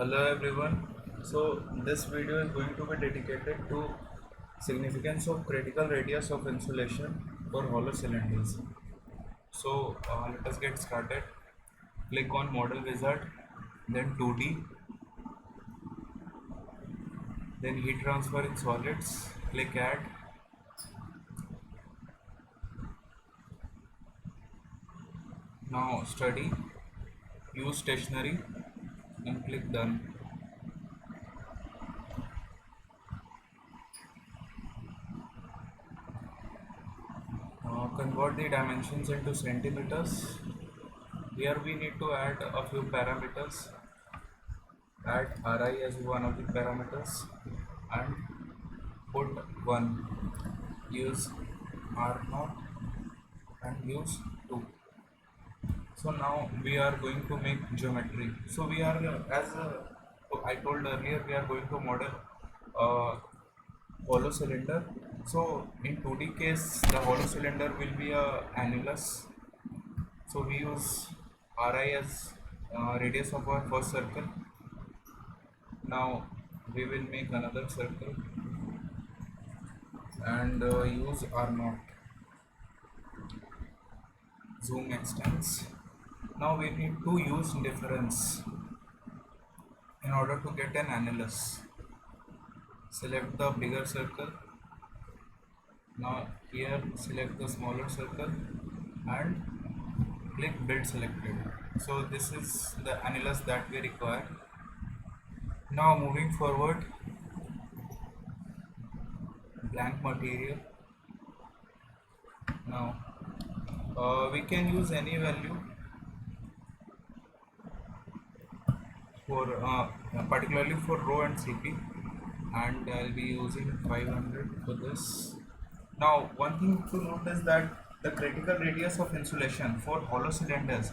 Hello everyone. So this video is going to be dedicated to significance of critical radius of insulation for hollow cylinders. So let us get started. Click on Model Wizard, then 2D, then Heat Transfer in Solids. Click Add. Now Study, use Stationary, and click Done. Convert the dimensions into centimeters. Here we need to add a few parameters. Add Ri as one of the parameters and put 1. Use R0 and use 2. So now we are going to make geometry. So we are I told earlier, we are going to model a hollow cylinder. So in 2D case, the hollow cylinder will be a annulus. So we use Ri as radius of our first circle. Now we will make another circle and use R0. Zoom extends. Now we need to use difference in order to get an annulus. Select the bigger circle. Now here select the smaller circle and click build selected. So this is the annulus that we require. Now moving forward, blank material. Now we can use any value for particularly for rho and CP, and I'll be using 500 for this. Now one thing to note is that the critical radius of insulation for hollow cylinders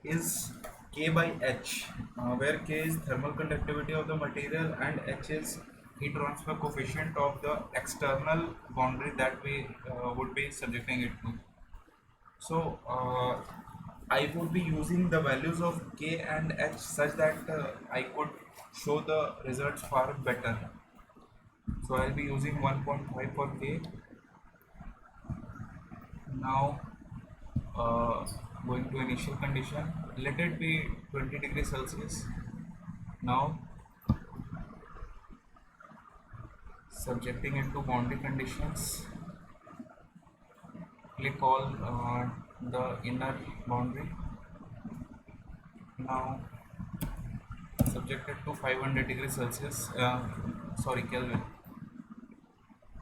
is K by H, where K is thermal conductivity of the material and H is heat transfer coefficient of the external boundary that we would be subjecting it to. So I would be using the values of K and H such that I could show the results far better. So I'll be using 1.5 for K. Now going to initial condition, let it be 20 degrees Celsius. Now subjecting it to boundary conditions, click all the inner boundary. Now subjected to 500 degrees Celsius, sorry, Kelvin.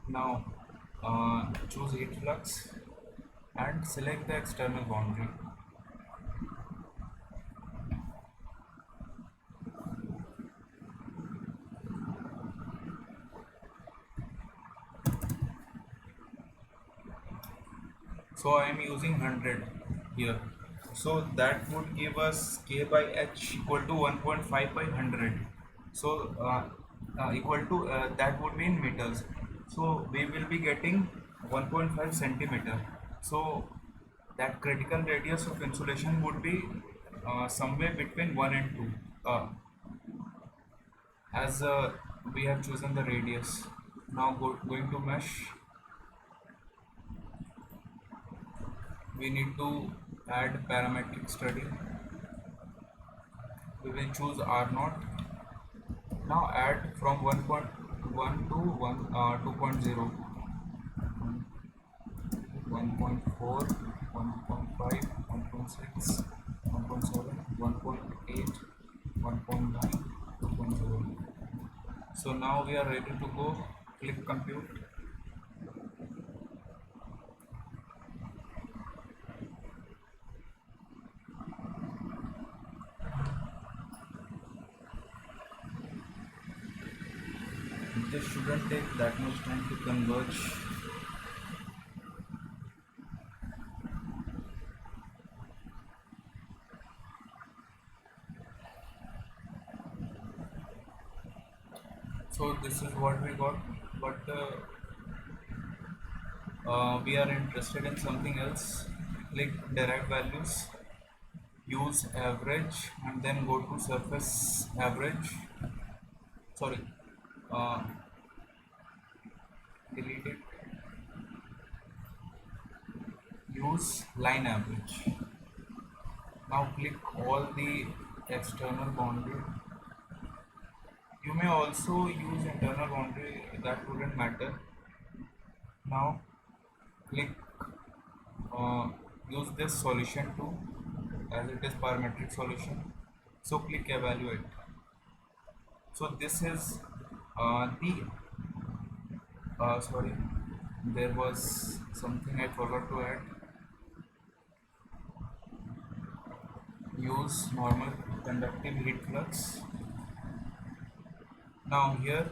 Now choose heat flux and select the external boundary. So I am using 100 here. So that would give us K by H equal to 1.5 by 100. So equal to that would be in meters. So we will be getting 1.5 centimeter. So that critical radius of insulation would be somewhere between 1 and 2, as we have chosen the radius. Now going to mesh, we need to add parametric study. We will choose R0. Now add from 1.1 to 2.0, 1.4, 1.5, 1.6, 1.7, 1.8, 1.9, 2.0. So now we are ready to go. Click compute. This shouldn't take that much time to converge. So this is what we got, but we are interested in something else. Click derive values. use average and then go to surface average, sorry, uh, delete it, use line average. Now click all the external boundary. You may also use internal boundary, that wouldn't matter. Now click uh, use this solution too, as it is parametric solution. So click evaluate. So this is the sorry, there was something I forgot to add. Use normal conductive heat flux. Now here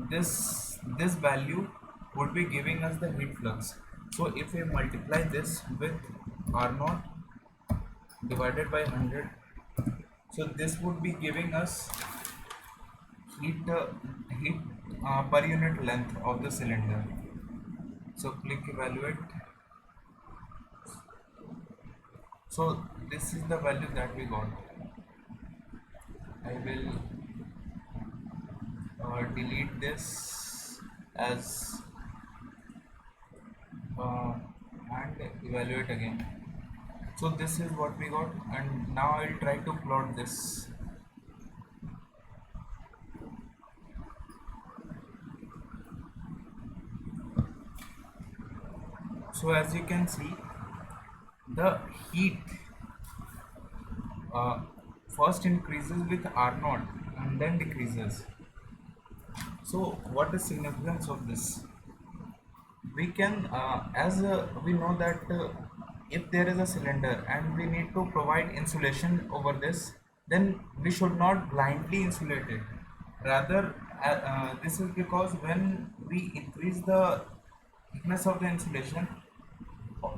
this value would be giving us the heat flux. So if we multiply this with R naught divided by 100, so this would be giving us heat per unit length of the cylinder. So click evaluate. So this is the value that we got. I will delete this as and evaluate again. So this is what we got, and now I'll try to plot this. So as you can see, the heat uh, first increases with R naught and then decreases. So what is significance of this? We can we know that if there is a cylinder and we need to provide insulation over this, then we should not blindly insulate it. Rather this is because when we increase the thickness of the insulation,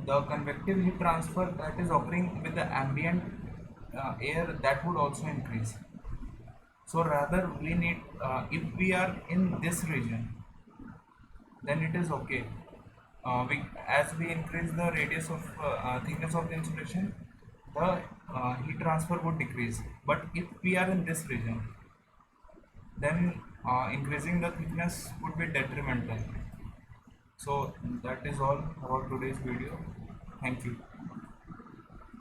the convective heat transfer that is occurring with the ambient air, that would also increase. So rather we need if we are in this region, then it is okay. As we increase the radius of thickness of the insulation, the heat transfer would decrease. But if we are in this region, then increasing the thickness would be detrimental. So that is all about today's video. Thank you.